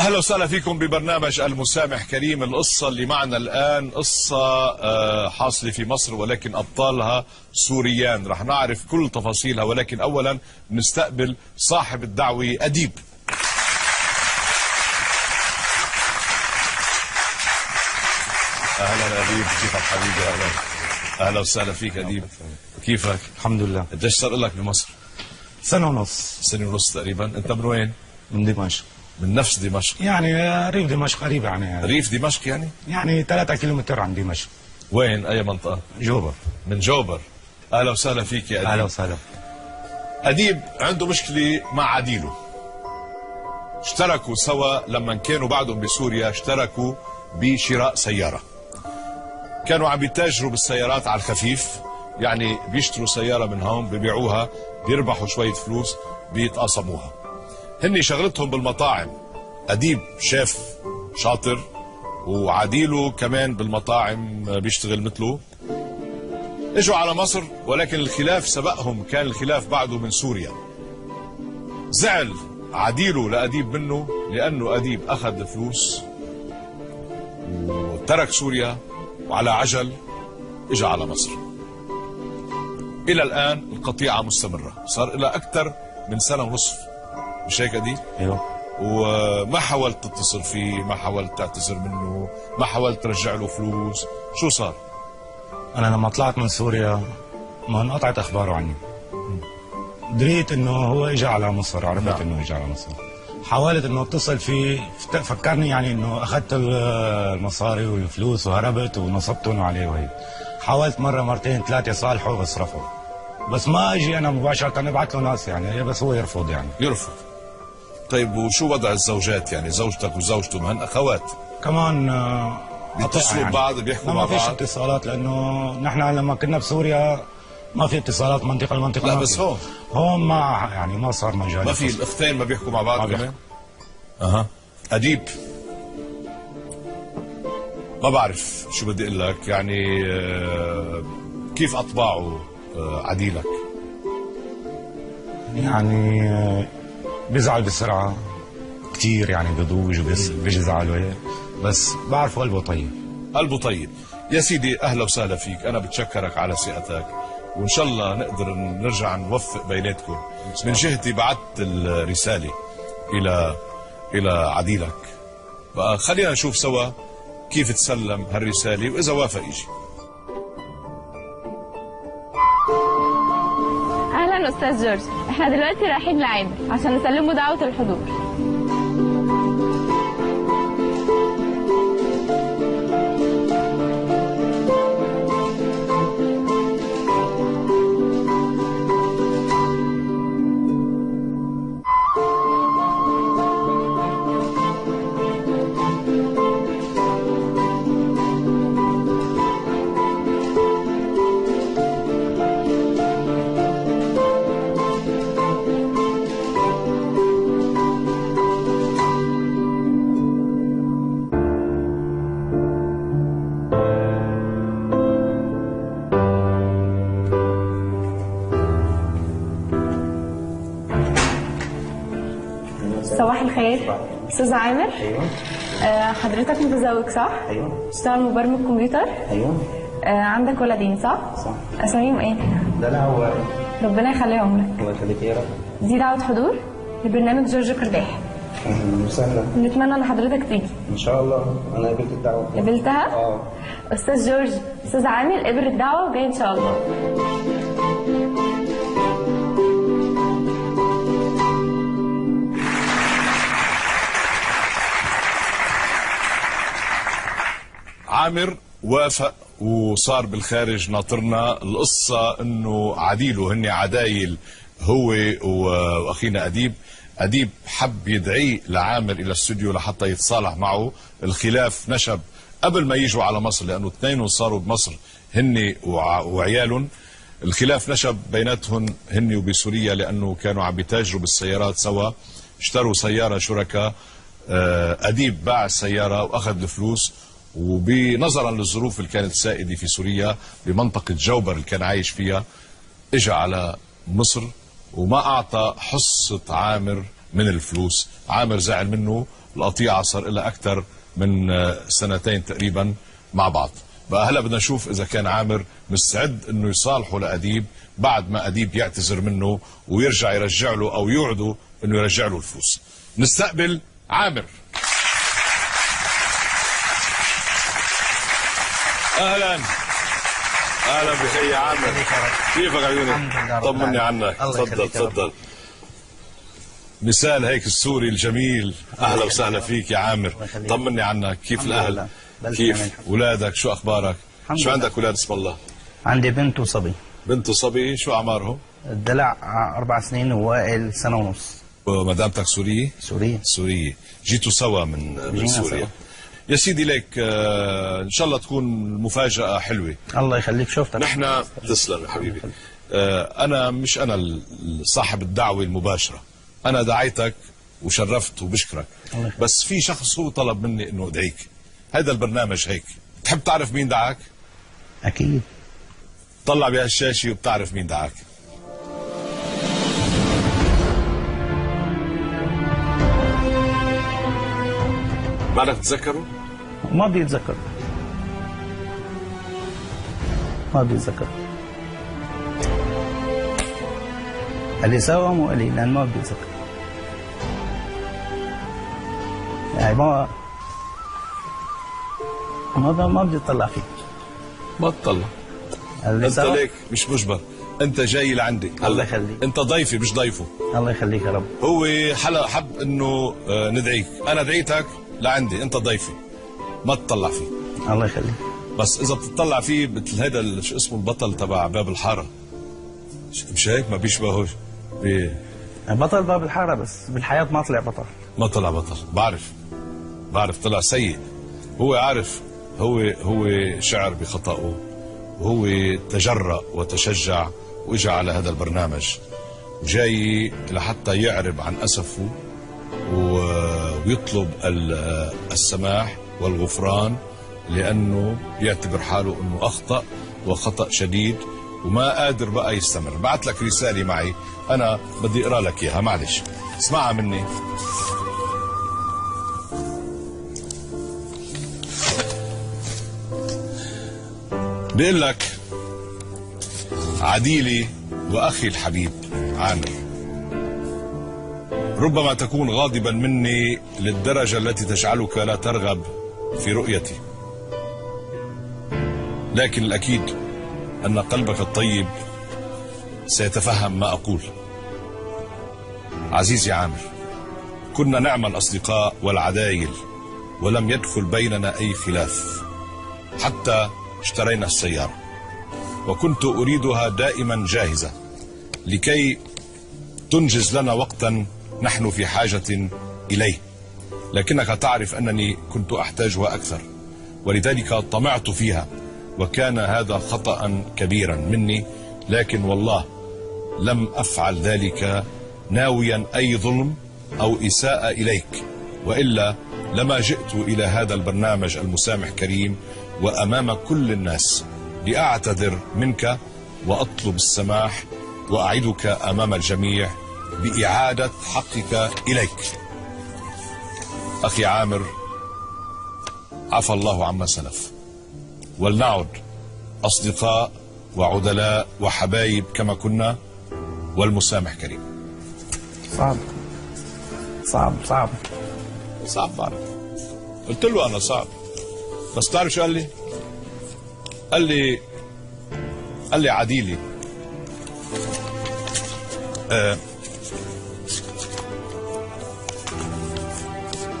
أهلا وسهلا فيكم ببرنامج المسامح كريم. القصة اللي معنا الآن قصة حاصلة في مصر، ولكن أبطالها سوريان. رح نعرف كل تفاصيلها، ولكن أولا نستقبل صاحب الدعوة أديب. أهلا أديب، كيفك حبيبي؟ أهلا وسهلا فيك أديب، كيفك؟ الحمد لله. قديش صار لك بمصر؟ سنة ونص. سنة ونص تقريبا. أنت من وين؟ من دمشق. من نفس دمشق؟ يعني ريف دمشق قريب، يعني ريف دمشق يعني 3 كيلومتر عن دمشق. وين؟ أي منطقة؟ جوبر. من جوبر. أهلا وسهلا فيك يا أديب. أهلا وسهلا. أديب عنده مشكلة مع عديله. اشتركوا سوا لما كانوا بعدهم بسوريا، اشتركوا بشراء سيارة. كانوا عم بيتاجروا بالسيارات على الخفيف، يعني بيشتروا سيارة من هون ببيعوها، بيربحوا شوية فلوس، بيتقاسموها. هني شغلتهم بالمطاعم. أديب شيف شاطر، وعديله كمان بالمطاعم بيشتغل مثله. اجوا على مصر، ولكن الخلاف سبقهم، كان الخلاف بعده من سوريا. زعل عديله لأديب منه، لأنه أديب أخذ الفلوس وترك سوريا، وعلى عجل اجى على مصر. إلى الآن القطيعة مستمرة، صار لها أكثر من سنة ونصف، مش هيك أديب؟ ايوه. وما حاولت تتصل فيه، ما حاولت تعتذر منه، ما حاولت ترجع له فلوس، شو صار؟ انا لما طلعت من سوريا ما انقطعت اخباره عني. دريت انه هو اجى على مصر، عرفت انه اجى على مصر. حاولت انه اتصل فيه، فكرني يعني انه اخذت المصاري والفلوس وهربت ونصبتهم عليه وهيك. حاولت مرة مرتين ثلاثة صالحه، بس رفض. بس ما اجي انا مباشرة ابعث له ناس يعني، بس هو يرفض يعني. يرفض. طيب وشو وضع الزوجات؟ يعني زوجتك وزوجته ما هن اخوات؟ كمان بيتصلوا يعني ببعض، بيحكوا مع ما بعض؟ فيش اتصالات، لانه نحن لما كنا بسوريا ما في اتصالات منطقة لمنطقة. لا ما بس في. هون ما يعني ما صار مجال. ما في الاختين ما بيحكوا مع بعض ما كمان؟ اها. أديب، ما بعرف شو بدي اقول لك، يعني كيف اطباعه عديلك؟ يعني بيزعل بسرعة كثير، يعني بضوج وبيزعل وهيك، بس بعرف قلبه طيب. قلبه طيب. يا سيدي أهلا وسهلا فيك، أنا بتشكرك على ثقتك، وإن شاء الله نقدر نرجع نوفق بيناتكم. من جهتي بعثت الرسالة إلى عديلك، بقى خلينا نشوف سوا كيف تسلم هالرسالة، وإذا وافق يجي. اهلا استاذ جورج، احنا دلوقتي رايحين لعامر عشان نسلمه دعوة الحضور. صباح الخير استاذ عامر. ايوه. حضرتك متزوج صح؟ ايوه. بتشتغل مبرمج كمبيوتر؟ ايوه. عندك ولدين صح؟ صح. اساميهم ايه؟ ده لا هو. ربنا يخليهم لك. الله يخليك يا رب. دي دعوة حضور لبرنامج جورج قرداح. اهلا وسهلا. نتمنى ان حضرتك تيجي. ان شاء الله. انا قبلت الدعوه. قبلتها؟ استاذ جورج، استاذ عامر قبل الدعوة وجاي ان شاء الله. عامر وافق وصار بالخارج ناطرنا. القصة انه عديله هن عدايل، هو واخينا اديب. اديب حب يدعيه لعامر الى الاستوديو لحتى يتصالح معه. الخلاف نشب قبل ما يجوا على مصر، لانه اثنينهم صاروا بمصر هن وعيالهم. الخلاف نشب بيناتهم هن وبسوريا، لانه كانوا عم بيتاجروا بالسيارات سوا، اشتروا سيارة شركاء. اديب باع السيارة واخذ الفلوس، وبنظرا للظروف اللي كانت سائده في سوريا بمنطقه جوبر اللي كان عايش فيها، اجى على مصر وما اعطى حصه عامر من الفلوس. عامر زعل منه، القطيعة صار لها أكثر من سنتين تقريبا مع بعض. بقى هلا بدنا نشوف إذا كان عامر مستعد إنه يصالحه لأديب بعد ما أديب يعتذر منه ويرجع يرجع له أو يوعده إنه يرجع له الفلوس. نستقبل عامر. أهلا اهلا بك يا عامر، كيفك عيوني؟ طمني عنك. تفضل تفضل. مثال هيك السوري الجميل. اهلا وسهلا فيك يا عامر، طمني عنك، كيف الاهل؟ كيف اولادك؟ شو اخبارك؟ شو عندك اولاد اسم الله؟ عندي بنت وصبي. بنت وصبي، شو اعمارهم؟ الدلع 4 سنين ووائل 1.5 سنة. ومدامتك سورية؟ سورية. جيتوا سوا من سوريا سوا. يا سيدي ليك ان شاء الله تكون مفاجأة حلوة. الله يخليك، شفتك. نحن تسلم يا حبيبي. انا مش انا صاحب الدعوة المباشرة، انا دعيتك وشرفت وبشكرك، بس في شخص هو طلب مني انه ادعيك. هذا البرنامج هيك، تحب تعرف مين دعاك؟ اكيد. طلع بهالشاشة وبتعرف مين دعاك. بعدك تتذكره؟ ما بيتذكر. اللي سوا مو قلي، لان ما بيتذكر. يعني ما بدي اطلع فيه. ما تطلع. انت ليك مش مجبر، انت جاي لعندي. الله يخليك. انت ضيفي مش ضيفه. الله يخليك يا رب. هو حب انه ندعيك، انا دعيتك لعندي، انت ضيفي، ما تطلع فيه. الله يخليك. بس اذا بتطلع فيه مثل هذا شو اسمه البطل تبع باب الحاره، مش هيك؟ ما بيشبهوش بطل باب الحاره، بس بالحياه ما طلع بطل. ما طلع بطل، بعرف طلع سيء. هو عارف، هو شعر بخطأه، وهو تجرأ وتشجع واجى على هذا البرنامج، وجاي لحتى يعرب عن أسفه ويطلب السماح والغفران، لأنه يعتبر حاله أنه أخطأ وخطأ شديد وما قادر بقى يستمر. بعت لك رسالة معي، أنا بدي أقرأ لك إياها، معلش اسمعها مني. بيقول لك: عديلي وأخي الحبيب عامر، ربما تكون غاضبا مني للدرجة التي تجعلك لا ترغب في رؤيتي، لكن الأكيد أن قلبك الطيب سيتفهم ما أقول. عزيزي عامر، كنا نعم الأصدقاء والعدايل، ولم يدخل بيننا أي خلاف حتى اشترينا السيارة، وكنت أريدها دائما جاهزة لكي تنجز لنا وقتا نحن في حاجة إليه، لكنك تعرف أنني كنت أحتاجها أكثر، ولذلك طمعت فيها، وكان هذا خطأ كبيرا مني، لكن والله لم أفعل ذلك ناويا أي ظلم أو إساءة إليك، وإلا لما جئت إلى هذا البرنامج المسامح كريم وأمام كل الناس لأعتذر منك وأطلب السماح، وأعدك أمام الجميع بإعادة حقك إليك. أخي عامر، عفى الله عما سلف، ولنعد أصدقاء وعدلاء وحبايب كما كنا، والمسامح كريم. صعب بعرف، قلت له أنا صعب، بس تعرف شو قال لي؟ قال لي عديلي،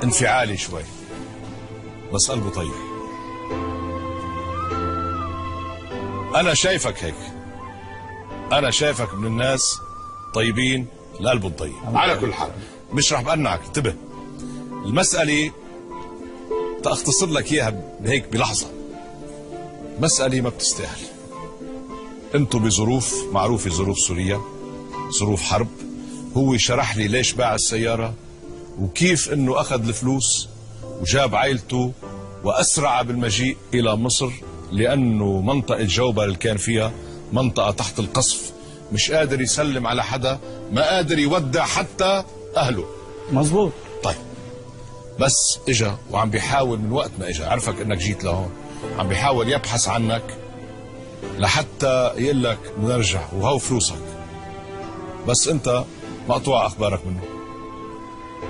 انفعالي شوي بس قلبه طيب. أنا شايفك هيك، أنا شايفك من الناس طيبين القلب الطيب. على كل حال مش رح بقنعك، انتبه، المسألة تأختصر لك إياها هيك بلحظة، مسألة ما بتستاهل. انتوا بظروف معروفة، ظروف سوريا، ظروف حرب. هو شرح لي ليش باع السيارة وكيف انه اخذ الفلوس وجاب عائلته واسرع بالمجيء الى مصر، لانه منطقة جوبل اللي كان فيها منطقة تحت القصف، مش قادر يسلم على حدا، ما قادر يودع حتى اهله. مظبوط. طيب بس اجا وعم بيحاول من وقت ما اجا عرفك انك جيت لهون، عم بيحاول يبحث عنك لحتى يقول لك نرجع وهو فلوسك، بس انت مقطوع اخبارك منه.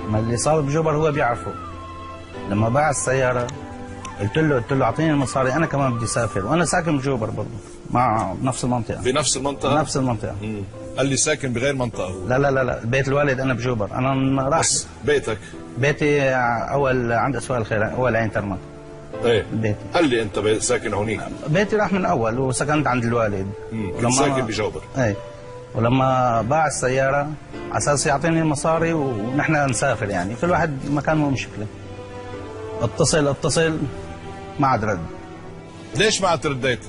ما اللي صار بجوبر هو بيعرفه. لما باع السياره قلت له اعطيني المصاري، انا كمان بدي اسافر، وانا ساكن بجوبر برضه مع نفس المنطقه. بنفس المنطقه؟ نفس المنطقه. قال لي ساكن بغير منطقه. لا بيت الوالد انا بجوبر. انا راح بس بيتك؟ بيتي اول عند اسواق الخير، اول عين ترمت. ايه بيتي. قال لي انت ساكن هونيك. بيتي راح من اول وسكنت عند الوالد. كنت ساكن بجوبر. ايه. ولما باع السياره على اساس يعطيني المصاري ونحن نسافر، يعني كل واحد مكان مو مشكله. اتصل ما عاد رد. ليش ما عاد ترديت؟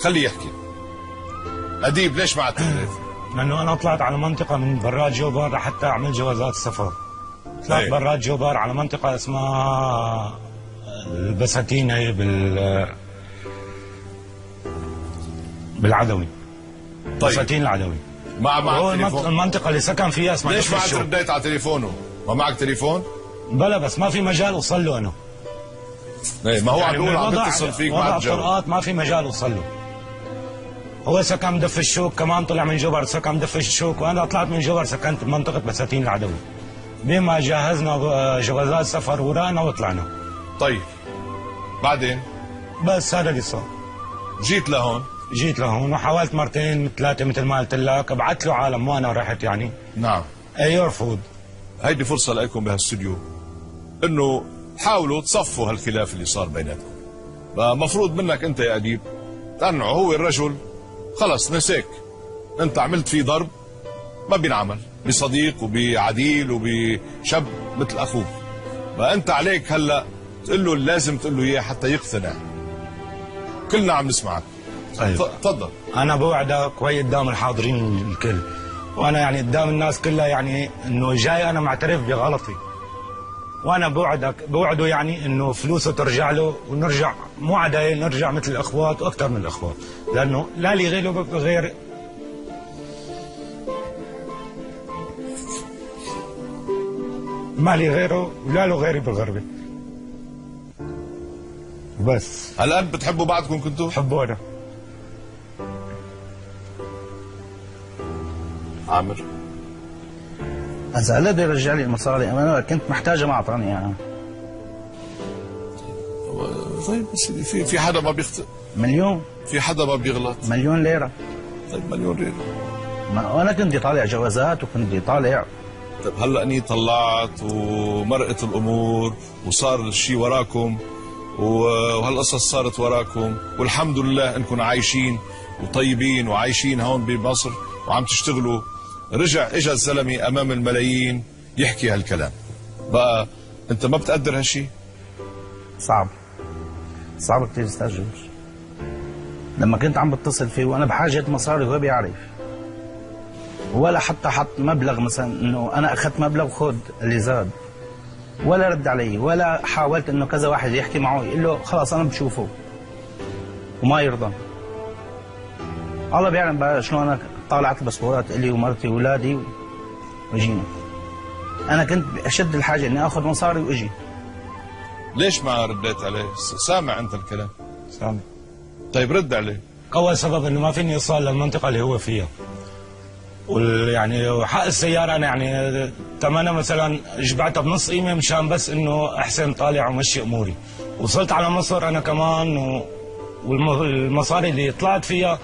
خليه يحكي. أديب ليش ما عاد ترديت؟ لانه انا طلعت على منطقه من برات جوبر لحتى اعمل جوازات سفر. طلعت أي. برات جوبر على منطقه اسمها البساتين، هي بالعدوي. طيب. بساتين العدوي. معك تليفون؟ المنطقه اللي سكن فيها اسمها ليش دف ما عاد الشوك. رديت على تليفونه؟ ما معك تليفون؟ بلا بس ما في مجال اوصل له انا. ايه ما هو يعني عم بيقول عم وضع- بيتصل فيك وضع ما تجاوب. الطرقات ما في مجال اوصل له. هو سكن دف الشوك، كمان طلع من جبر سكن دف الشوك، وانا طلعت من جبر سكنت بمنطقه بساتين العدوي. بما جهزنا جوازات سفر ورانا وطلعنا. طيب بعدين بس هذا اللي صار. جيت لهون. جيت لهون وحاولت مرتين ثلاثه مثل ما قلت لك، ابعث له عالم وانا رحت يعني. نعم. يرفض. هيدي فرصه لكم بهالاستوديو انه تحاولوا تصفوا هالخلاف اللي صار بيناتكم. مفروض منك انت يا اديب تقنعه، هو الرجل خلص نسيك، انت عملت فيه ضرب ما بينعمل بصديق وبعديل وبشاب مثل اخوك، فانت عليك هلا تقول له لازم تقول له اياه حتى يقتنع. كلنا عم نسمعك. طيب. تفضل. انا بوعدك وهي قدام الحاضرين الكل، وانا يعني قدام الناس كلها يعني انه جاي انا معترف بغلطي، وانا بوعده يعني انه فلوسه ترجع له ونرجع مو عدايل، نرجع مثل الاخوات واكثر من الاخوات، لانه لا لي غير ما لي غيره ولا له غيري بالغربه. بس هالقد بتحبوا بعضكم كنتوا؟ بحبه انا. عامر اذا قال بده يرجع لي المصاري انا كنت محتاجه، ما اعطاني اياها. طيب بس في حدا ما بيخطئ؟ مليون. في حدا ما بيغلط؟ مليون ليره. طيب مليون ليره. وانا كنت طالع جوازات وكنت طالع. طيب هلا اني طلعت ومرقت الامور وصار الشيء وراكم وهالقصص صارت وراكم، والحمد لله انكم عايشين وطيبين وعايشين هون بمصر وعم تشتغلوا. رجع اجى الزلمه امام الملايين يحكي هالكلام، بقى انت ما بتقدر هالشيء؟ صعب كثير استاذ جورج. لما كنت عم بتصل فيه وانا بحاجه مصاري وهو بيعرف، ولا حتى حط مبلغ مثلا انه انا اخذت مبلغ خذ اللي زاد، ولا رد علي، ولا حاولت انه كذا واحد يحكي معه يقول له خلاص انا بشوفه وما يرضى. الله بيعلم بقى شلون انا طالعت الباسبورات الي ومرتي واولادي وجينا. انا كنت باشد الحاجه اني اخذ مصاري واجي. ليش ما رديت عليه؟ سامع انت الكلام؟ سامع. طيب رد عليه. اول سبب انه ما فيني اوصل للمنطقه اللي هو فيها، يعني حق السياره انا يعني ثمنها مثلا جبعتها بنص قيمه مشان بس انه احسن طالع ومشي اموري. وصلت على مصر انا كمان والمصاري اللي طلعت فيها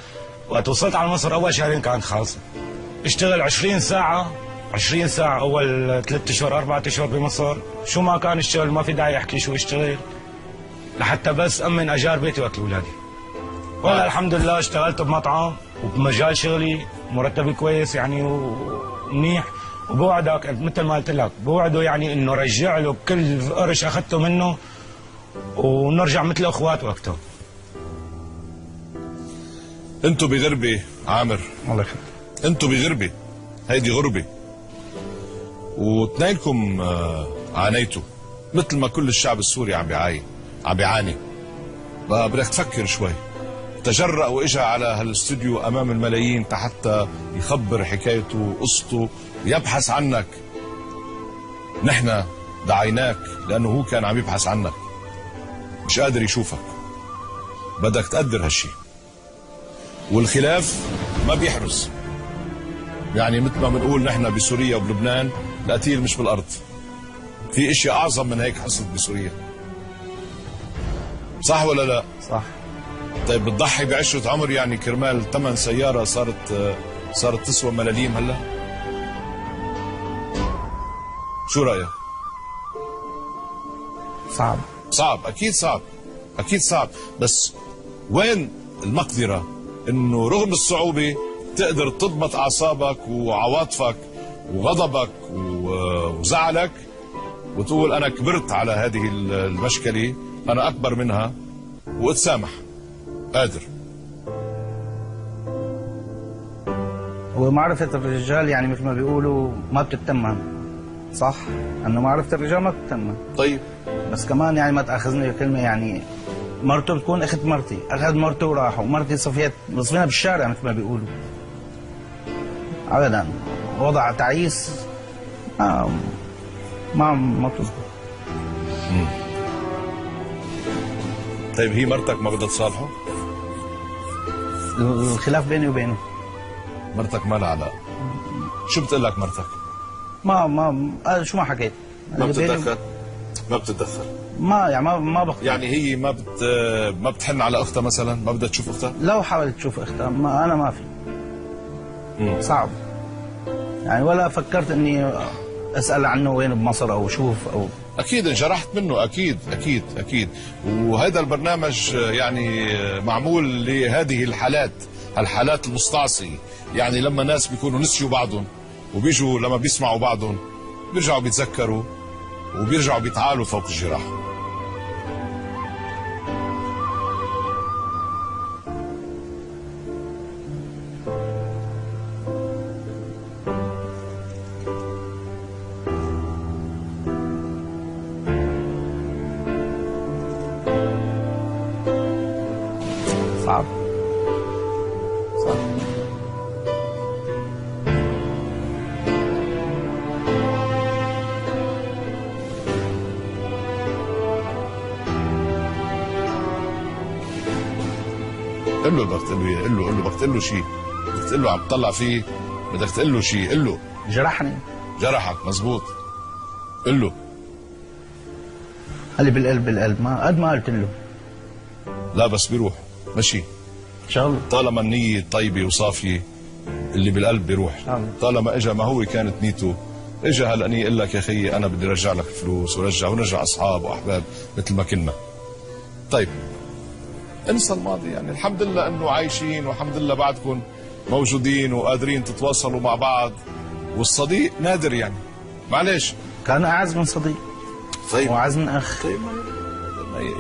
وقت وصلت على مصر اول شهرين كانت خالصه. اشتغل 20 ساعه اول 3 اشهر 4 اشهر بمصر، شو ما كان الشغل ما في داعي احكي شو اشتغل، لحتى بس امن اجار بيتي واكل اولادي. والله الحمد لله اشتغلت بمطعم وبمجال شغلي مرتبي كويس يعني ومنيح. وبوعدك مثل ما قلت لك بوعده يعني انه رجع له كل قرش اخذته منه ونرجع مثل اخوات واكثر. انتوا بغربه عامر. الله يخليك. انتوا بغربه، هيدي غربه، واثنينكم عانيتوا مثل ما كل الشعب السوري عم بيعاني. بدك تفكر شوي. تجرأ واجا على هالاستوديو امام الملايين حتى يخبر حكايته وقصته ويبحث عنك. نحن دعيناك لأنه هو كان عم يبحث عنك، مش قادر يشوفك. بدك تقدر هالشي. والخلاف ما بيحرز، يعني مثل ما بنقول نحن بسوريا وبلبنان القتيل مش بالأرض. في اشياء أعظم من هيك حصلت بسوريا، صح ولا لا؟ صح. طيب بتضحي بعشرة عمر يعني كرمال ثمن سيارة صارت تسوى ملاليم هلا؟ شو رأيك؟ صعب. صعب، أكيد صعب، أكيد صعب، بس وين المقدرة إنه رغم الصعوبة تقدر تضبط أعصابك وعواطفك وغضبك وزعلك وتقول أنا كبرت على هذه المشكلة، أنا أكبر منها، وتسامح. قادر. ومعرفة الرجال يعني مثل ما بيقولوا ما بتتمن، صح؟ انه معرفة الرجال ما بتتمن. طيب بس كمان يعني ما تاخذني بكلمة، يعني مرته بتكون اخت مرتي، اخذ مرته وراح، ومرتي صفينا بالشارع مثل ما بيقولوا. ابدا وضع تعيس ما بتزبط. طيب هي مرتك ما بدها تصالحه؟ الخلاف بيني وبينه. مرتك ما لها علاقة. شو بتقول لك مرتك؟ شو ما حكيت. ما بتتدخل؟ ما بتتدخل؟ ما يعني ما بخطر. يعني هي ما بتحن على اختها مثلا؟ ما بدها تشوف اختها؟ لو حاولت تشوف اختها انا ما في. صعب يعني، ولا فكرت اني اسال عنه وين بمصر او اشوف او. اكيد انجرحت منه، اكيد اكيد اكيد. وهذا البرنامج يعني معمول لهذه الحالات المستعصية، يعني لما ناس بيكونوا نسيوا بعضهم وبيجوا لما بيسمعوا بعضهم بيرجعوا بيتذكروا وبيرجعوا بيتعالوا فوق الجراح. صعب. قل له بدك تقول له، قل له بدك تقول له شيء، بدك تقول له عم تطلع فيه، بدك تقول له شيء، قل له. جرحني. جرحك مزبوط، قل له. اللي بالقلب ما قد ما قلت له. لا بس بيروح ماشي ان شاء الله، طالما النية طيبة وصافية اللي بالقلب بيروح. طالما اجى ما هو كانت نيته، اجى هلا يقول لك يا اخي انا بدي ارجع لك الفلوس ونرجع اصحاب واحباب مثل ما كنا. طيب انسى الماضي، يعني الحمد لله انه عايشين، والحمد لله بعدكم موجودين وقادرين تتواصلوا مع بعض، والصديق نادر يعني، معلش. كان اعز من صديق. طيب واعز من اخ. طيب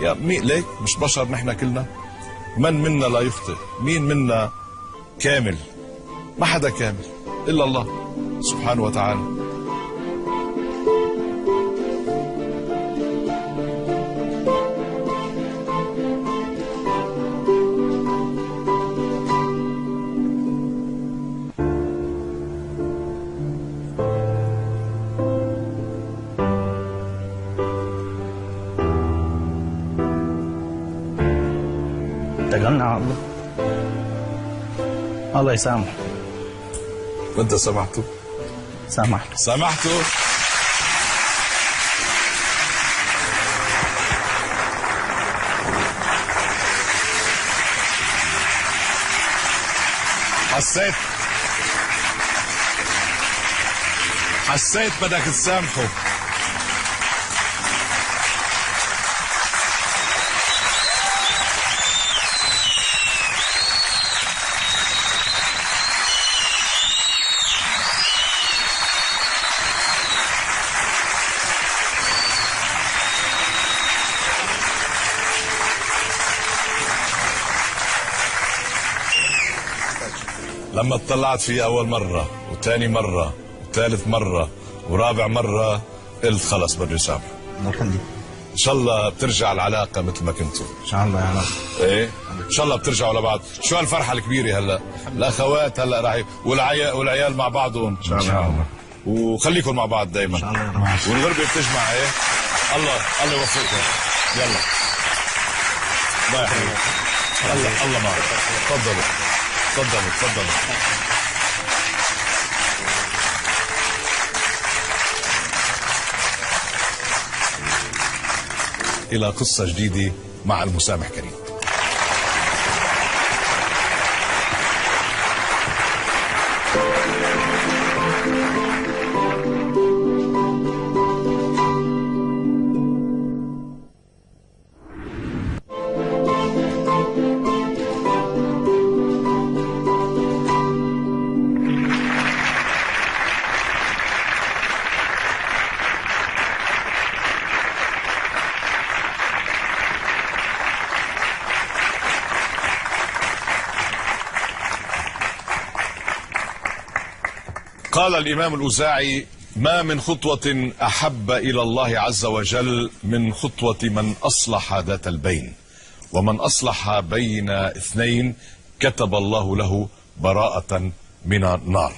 يا ليك مش بشر نحن كلنا؟ من منا لا يخطئ؟ مين منا كامل؟ ما حدا كامل الا الله سبحانه وتعالى. تقلنا على الله. الله يسامحه. وانت سامحته؟ سامحته. حسيت بدك تسامحه. لما اطلعت فيه أول مرة وثاني مرة وثالث مرة ورابع مرة قلت خلص بدي أسامحه. الله يخليك. إن شاء الله بترجع العلاقة مثل ما كنتوا. ان شاء الله يا رب. إيه إن شاء الله بترجعوا لبعض. شو هالفرحة الكبيرة هلا؟ الأخوات هلا راح والعيال مع بعضهم. ان شاء الله. وخليكم مع بعض دائما والغربه بتجمع. ايه الله يوفقكم. يلا الله يحفظك. الله معك. تفضلوا تفضلوا تفضلوا. إلى قصة جديدة مع المسامح كريم. قال الإمام الأوزاعي: ما من خطوة أحب إلى الله عز وجل من خطوة من أصلح ذات البين، ومن أصلح بين اثنين كتب الله له براءة من النار.